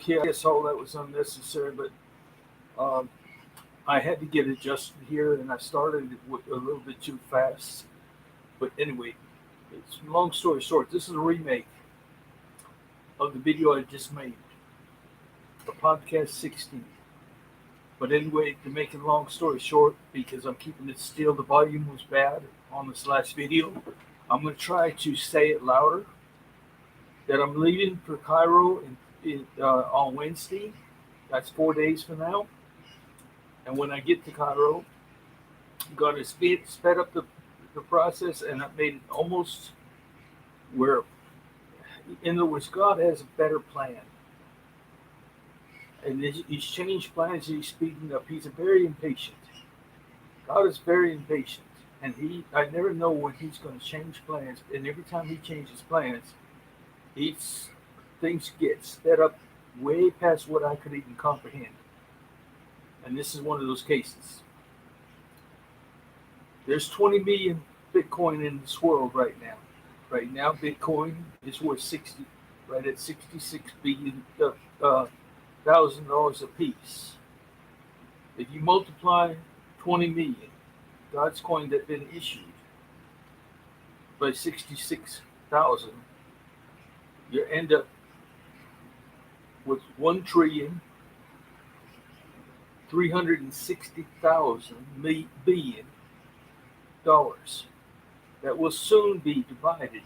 Okay, I guess all that was unnecessary, but um, I had to get adjusted here, and I started it a little bit too fast. But anyway, it's long story short. This is a remake of the video I just made, the podcast 16. But anyway, to make a long story short, because I'm keeping it still, the volume was bad on this last video. I'm going to try to say it louder. That I'm leaving for Cairo on Wednesday. That's 4 days from now. And when I get to Cairo, I'm going to sped up the process, and I've made it almost where, in other words, God has a better plan. And he's changed plans, and he's speeding up. He's very impatient. God is very impatient. And I never know when he's going to change plans. And every time he changes plans, things get sped up way past what I could even comprehend. And this is one of those cases. There's 20 million Bitcoin in this world right now. Right now, Bitcoin is worth right at $66 billion $1,000 a piece. If you multiply 20 million GODScoin that have been issued by 66,000, you end up with $1,360,000 billion that will soon be divided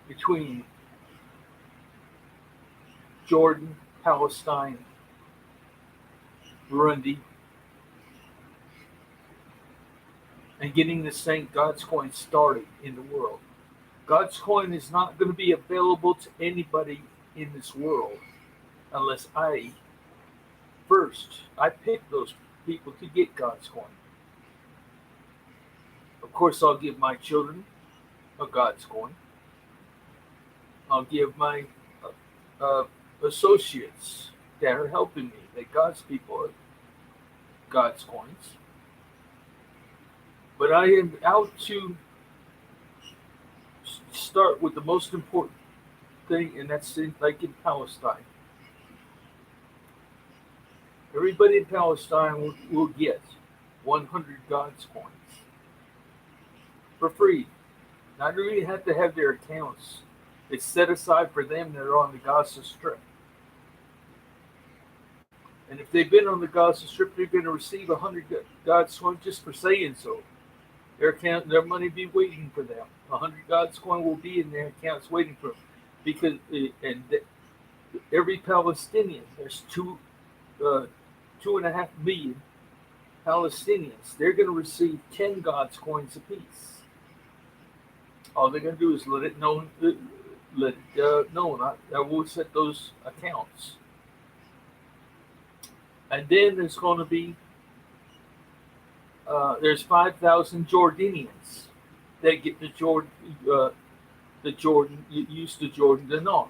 between Jordan, Palestine, Burundi, and getting this thing GODScoin started in the world. GODScoin is not going to be available to anybody in this world unless I pick those people to get GODScoin. Of course, I'll give my children a GODScoin. I'll give my associates that are helping me, that God's people, GODScoins. But I am out to start with the most important thing, and that's like in Palestine. Everybody in Palestine will get 100 GODScoins for free. Not really have to have their accounts. It's set aside for them that are on the Gaza Strip. And if they've been on the Gaza Strip, they're going to receive 100 GODScoin just for saying so. Their money be waiting for them. 100 GODScoin will be in their accounts waiting for them. Because every Palestinian, there's 2.5 million Palestinians. They're going to receive 10 GODScoins apiece. All they're going to do is let it know. I will set those accounts. And then there's going to be there's 5,000 Jordanians that get use the Jordan dinar.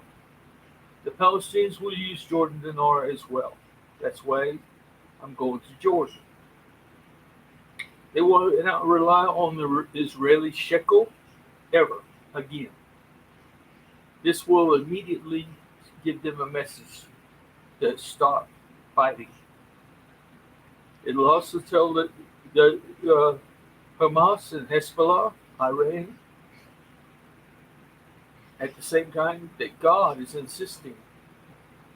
The Palestinians will use Jordan dinar as well. That's why I'm going to Jordan. They will not rely on the Israeli shekel ever again. This will immediately give them a message to stop fighting. It'll also tell the Hamas and Hezbollah, Iran, at the same time that God is insisting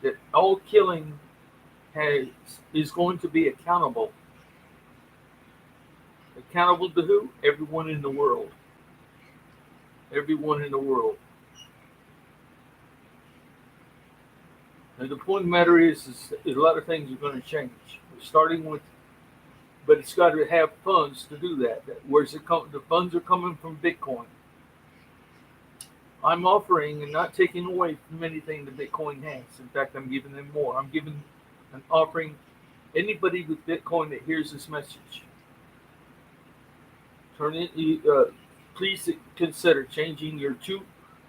that all killing is going to be accountable. Accountable to who? Everyone in the world. Everyone in the world. And the point of the matter is a lot of things are going to change. Starting with, but it's got to have funds to do that. Where's it come? The funds are coming from Bitcoin. I'm offering and not taking away from anything that Bitcoin has. In fact, I'm giving them more. I'm offering anybody with Bitcoin that hears this message. Please consider changing your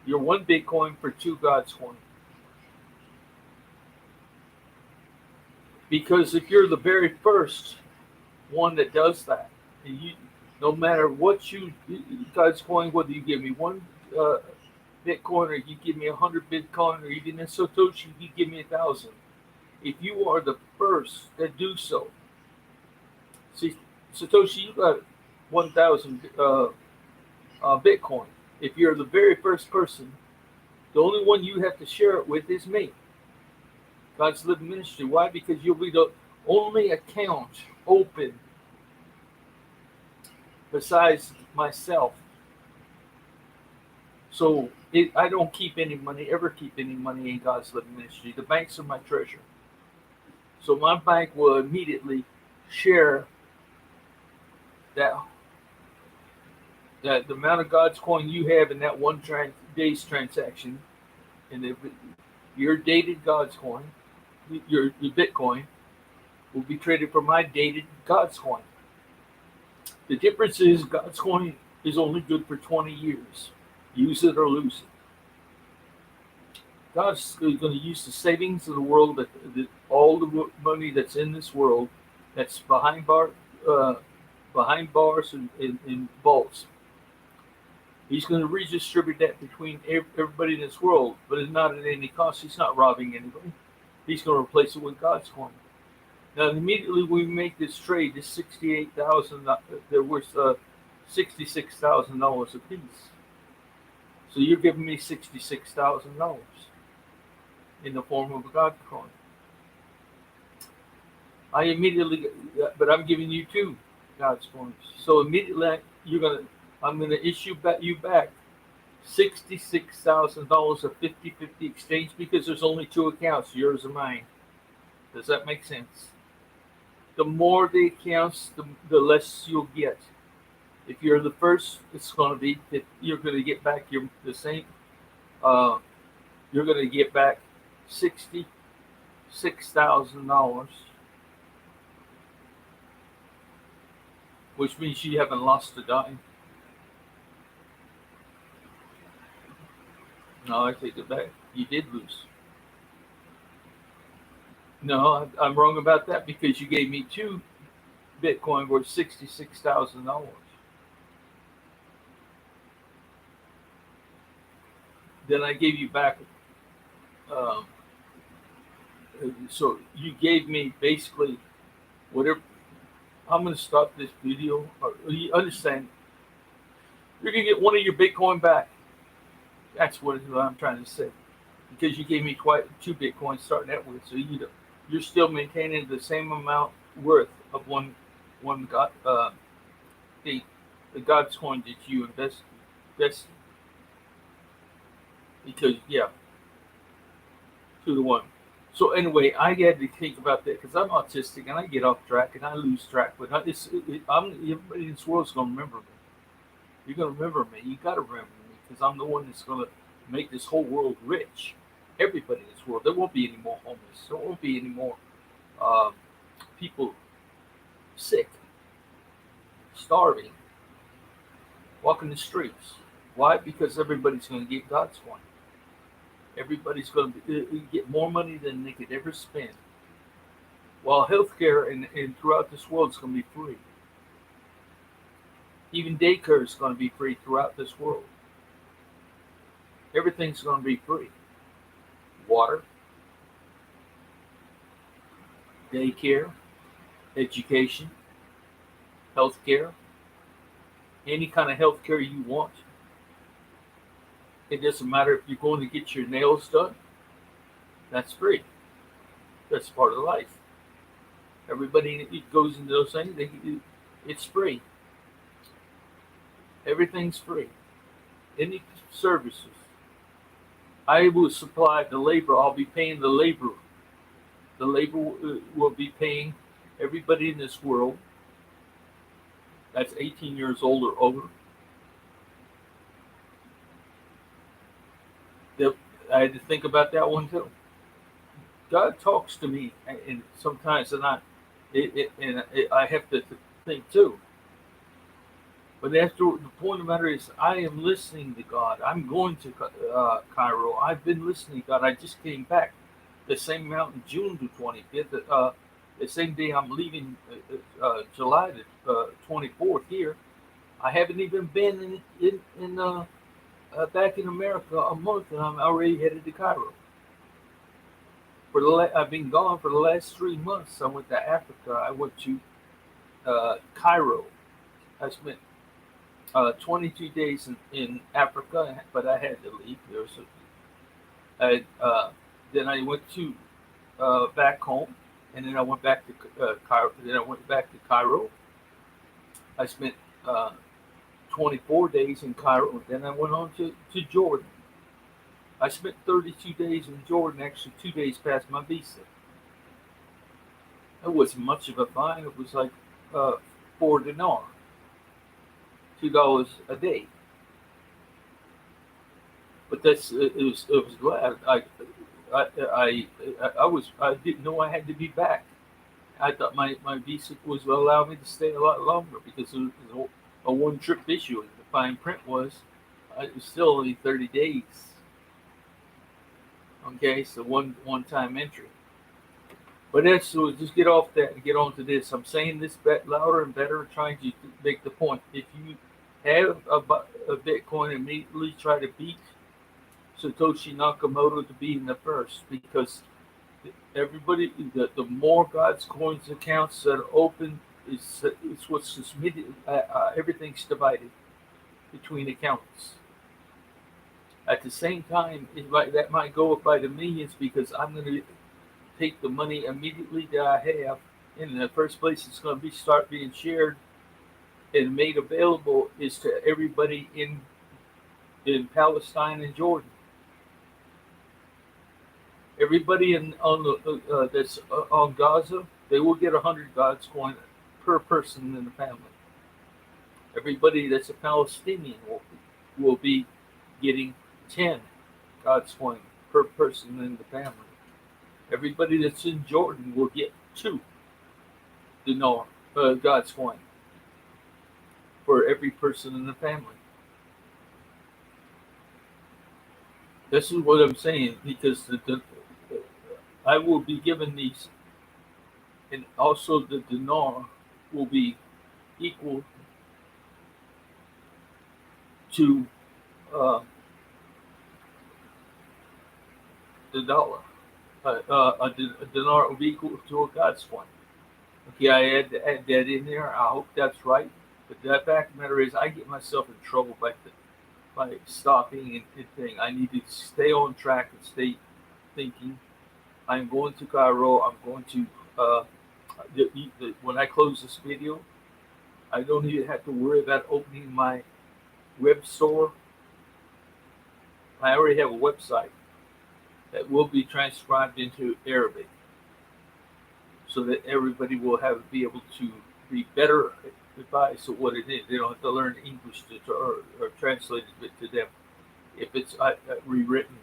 1 Bitcoin for 2 GODScoin. Because if you're the very first one that does that, no matter what GODScoin, whether you give me 1 Bitcoin, or you give me 100 Bitcoin, or even a Satoshi, you give me 1,000. If you are the first that do so, see, Satoshi, you got 1,000 Bitcoin. If you're the very first person, the only one you have to share it with is me, God's Living Ministry. Why? Because you'll be the only account open besides myself. So I don't keep any money, ever keep any money in God's Living Ministry. The banks are my treasure. So my bank will immediately share that the amount of God's coin you have in that one day's transaction, and if your dated God's coin, your Bitcoin, will be traded for my dated God's coin. The difference is God's coin is only good for 20 years. Use it or lose it. God's going to use the savings of the world, all the money that's in this world, that's behind bars and vaults. He's going to redistribute that between everybody in this world, but it's not at any cost. He's not robbing anybody. He's going to replace it with God's coin. Now, immediately we make this trade, this $68,000, they're worth $66,000 a piece. So you're giving me $66,000 in the form of a God coin. But I'm giving you two God's coins. So immediately I'm going to issue you back $66,000 of 50-50 exchange, because there's only two accounts, yours and mine. Does that make sense? The more the accounts, the less you'll get. If you're the first, it's going to be that you're going to get back the same. You're going to get back $66,000, which means you haven't lost a dime. No, I take it back. You did lose. No, I'm wrong about that, because you gave me two Bitcoin worth $66,000. Then I gave you back. So you gave me basically whatever. I'm going to stop this video. You understand? You're going to get one of your Bitcoin back. That's what I'm trying to say. Because you gave me two Bitcoins starting out with, so you're still maintaining the same amount worth of one God, the God's coin that you invested. Because 2-to-1. So anyway, I had to think about that because I'm autistic and I get off track and I lose track. But everybody in this world's going to remember me. You're going to remember me. You got to remember me, because I'm the one that's going to make this whole world rich. Everybody in this world. There won't be any more homeless. There won't be any more people sick, starving, walking the streets. Why? Because everybody's going to get God's coin. Everybody's going to get more money than they could ever spend. While healthcare and throughout this world is going to be free. Even daycare is going to be free throughout this world. Everything's going to be free. Water, daycare, education, healthcare, any kind of healthcare you want. It doesn't matter if you're going to get your nails done. That's free. That's part of life. Everybody that goes into those things, it's free. Everything's free. Any services. I will supply the labor. I'll be paying the labor. The labor will be paying everybody in this world that's 18 years old or over. I had to think about that one too. God talks to me, and sometimes, and I have to think too. But the point of the matter is, I am listening to God. I'm going to Cairo. I've been listening to God. I just came back the same mountain, June the 25th. The same day I'm leaving, July the 24th here. I haven't even been in back in America a month, and I'm already headed to Cairo. I've been gone for the last 3 months. I went to Africa. I went to Cairo. I spent 22 days in Africa, but I had to leave. Then I went to back home, and then I went back to Cairo. Then I went back to Cairo. I spent 24 days in Cairo, and then I went on to Jordan. I spent 32 days in Jordan, actually 2 days past my visa. It wasn't much of a fine. It was like 4 dinar, $2 a day. But it was glad I didn't know I had to be back. I thought my visa was allow me to stay a lot longer because it was a one trip issue. The fine print was it was still only 30 days. Okay, so one time entry. But that's so just get off that and get on to this. I'm saying this louder and better, trying to make the point. If you have a Bitcoin, immediately try to beat Satoshi Nakamoto to be in the first, because everybody, the more GODScoin's accounts that are open, it's what's submitted. Everything's divided between accounts. At the same time, that might go up by the millions, because I'm going to take the money immediately that I have. In the first place, it's going to start being shared and made available is to everybody in Palestine and Jordan. Everybody that's on Gaza, they will get 100 GODScoin per person in the family. Everybody that's a Palestinian will be getting 10 GODScoin per person in the family. Everybody that's in Jordan will get 2 dinar GODScoin for every person in the family. This is what I'm saying, because I will be given these, and also the dinar will be equal to the dollar. A dinar will be equal to a GODScoin. Okay, I had to add that in there. I hope that's right. But the fact of the matter is, I get myself in trouble by stopping and thing. I need to stay on track and stay thinking. I'm going to Cairo. I'm going to when I close this video, I don't even have to worry about opening my web store. I already have a website that will be transcribed into Arabic, so that everybody will be able to be better advised of what it is. They don't have to learn English or translate it to them if it's rewritten.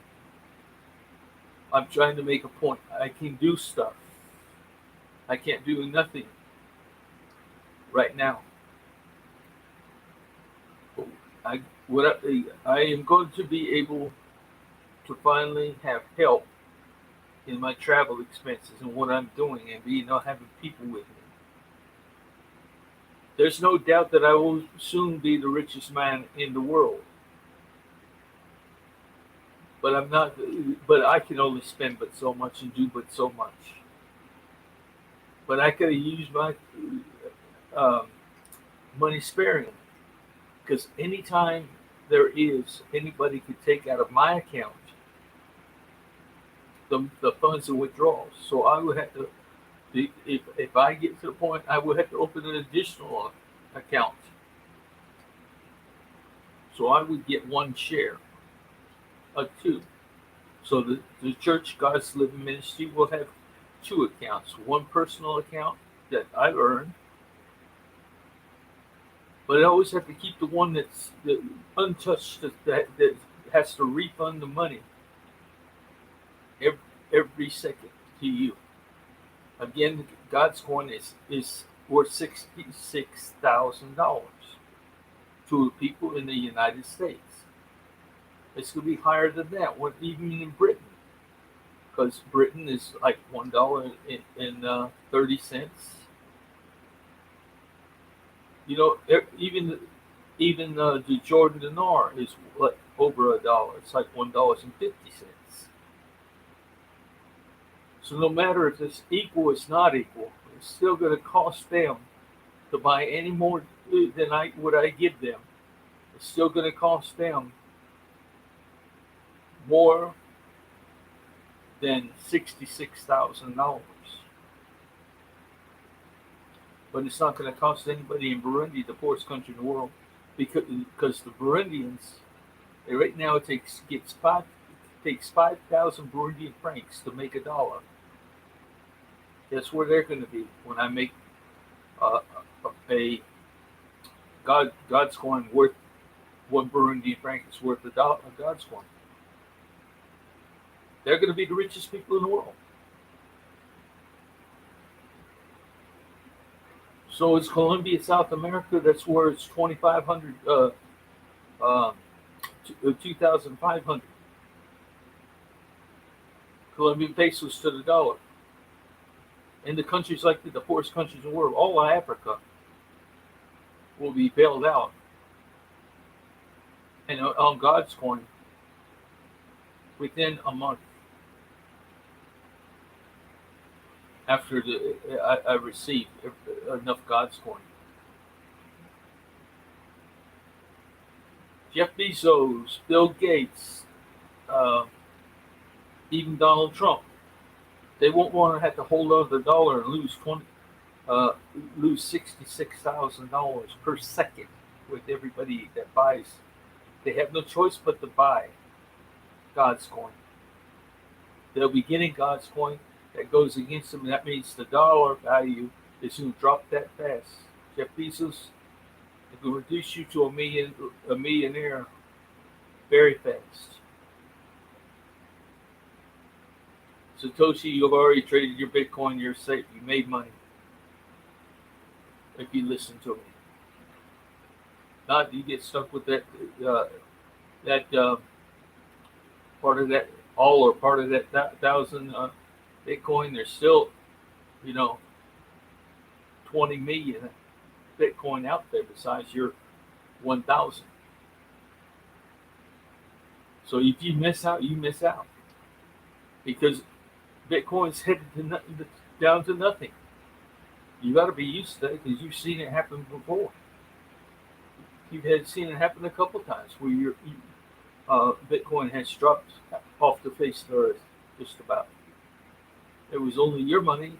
I'm trying to make a point. I can do stuff. I can't do nothing right now. I am going to be able to finally have help in my travel expenses and what I'm doing, and not having people with me. There's no doubt that I will soon be the richest man in the world. But I'm not. But I can only spend but so much and do but so much. But I could use my money sparingly, because anytime anybody could take out of my account the funds and withdrawals. So I would have to, if I get to the point, I would have to open an additional account. So I would get 1 share of 2. So the Church God's Living Ministry will have 2 accounts. 1 personal account that I earn, but I always have to keep the one that's untouched, that has to refund the money every second to you. Again, GODScoin is worth $66,000 to people in the United States. It's going to be higher than that, even in Britain, because Britain is like $1.30. Even the Jordan dinar is over $1. It's like $1.50. So no matter if it's equal, it's not equal. It's still going to cost them to buy any more than I give them. It's still going to cost them more than $66,000. But it's not going to cost anybody in Burundi, the poorest country in the world, because the Burundians, right now it takes 5,000 Burundian francs to make $1. That's where they're going to be when I make a GODScoin worth one Burundian franc is worth a GODScoin. They're going to be the richest people in the world. So it's Colombia, South America. That's where it's 2,500, 2,500 Colombian pesos to the dollar. In the countries like the poorest countries in the world, all of Africa will be bailed out. And on GODScoin, within a month after I received enough GODScoin. Jeff Bezos, Bill Gates, even Donald Trump, they won't want to have to hold on to the dollar and lose $66,000 per second with everybody that buys. They have no choice but to buy GODScoin. They'll be getting GODScoin that goes against them, and that means the dollar value is going to drop that fast. Jeff Bezos is going to reduce you to a millionaire very fast. Satoshi, you've already traded your Bitcoin. You're safe. You made money. If you listen to me, not you get stuck with that part of that all or part of that 1,000 Bitcoin. There's still 20 million Bitcoin out there besides your 1,000. So if you miss out, you miss out, because Bitcoin's headed down to nothing. You got to be used to it because you've seen it happen before. You've seen it happen a couple times where Bitcoin has dropped off the face of the earth, just about. It was only your money,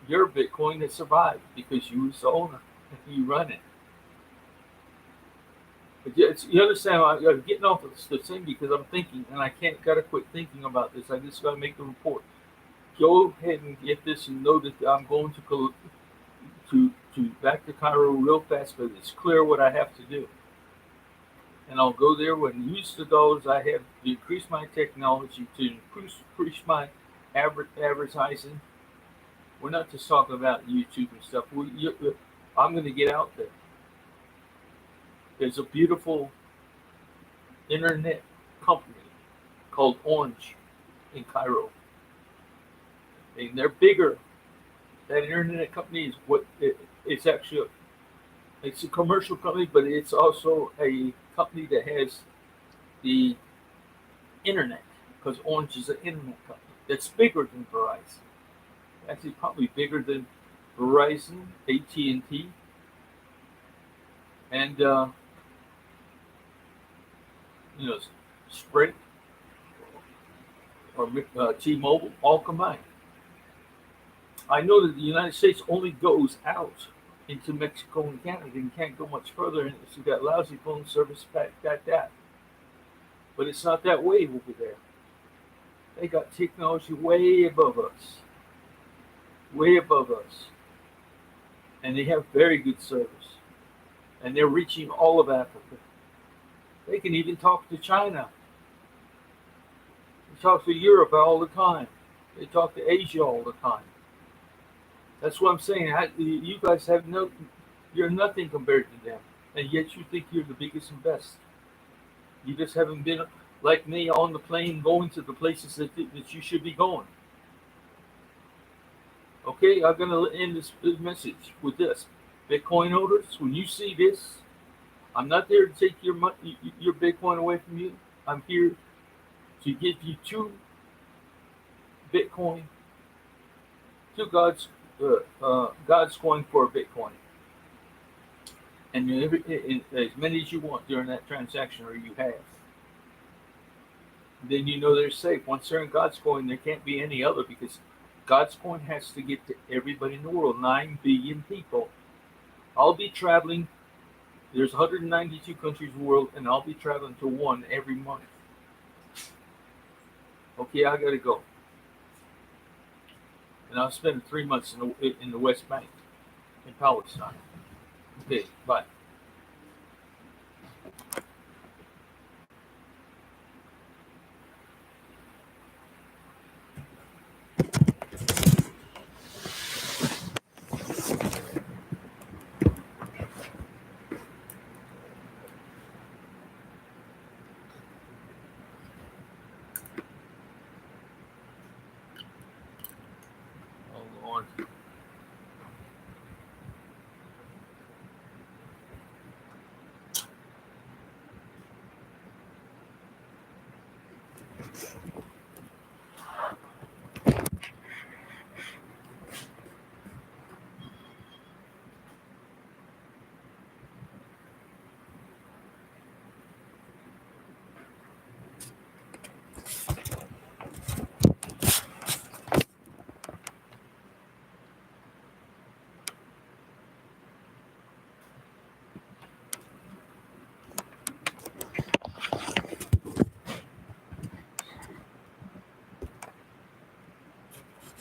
your Bitcoin that survived because you was the owner and you run it. But you understand, I'm getting off of the thing because I'm thinking, and I gotta quit thinking about this. I just gotta make the report. Go ahead and get this and know that I'm going to back to Cairo real fast, but it's clear what I have to do. And I'll go there and use the dollars I have to increase my technology, to increase my advertising. We're not just talking about YouTube and stuff. I'm going to get out there. There's a beautiful internet company called Orange in Cairo. And they're bigger. That internet company is it's actually it's a commercial company, but it's also a company that has the internet, because Orange is an internet company that's bigger than Verizon. Actually, probably bigger than Verizon, AT&T, and Sprint or T-Mobile, all combined. I know that the United States only goes out into Mexico and Canada and can't go much further, and it's got lousy phone service back that. But it's not that way over there. They got technology way above us. And they have very good service. And they're reaching all of Africa. They can even talk to China. They talk to Europe all the time. They talk to Asia all the time. That's what I'm saying. You guys you're nothing compared to them. And yet you think you're the biggest and best. You just haven't been, like me, on the plane going to the places that you should be going. Okay, I'm going to end this message with this. Bitcoin owners, when you see this, I'm not there to take your Bitcoin away from you. I'm here to give you 2 Bitcoin, 2 God's coin for a Bitcoin. And as many as you want during that transaction, or you have. Then you know they're safe. Once they're in God's coin, there can't be any other, because God's coin has to get to everybody in the world, 9 billion people. I'll be traveling. There's 192 countries in the world, and I'll be traveling to one every month. Okay, I gotta go. And I'll spend 3 months in the West Bank, in Palestine. Okay, bye.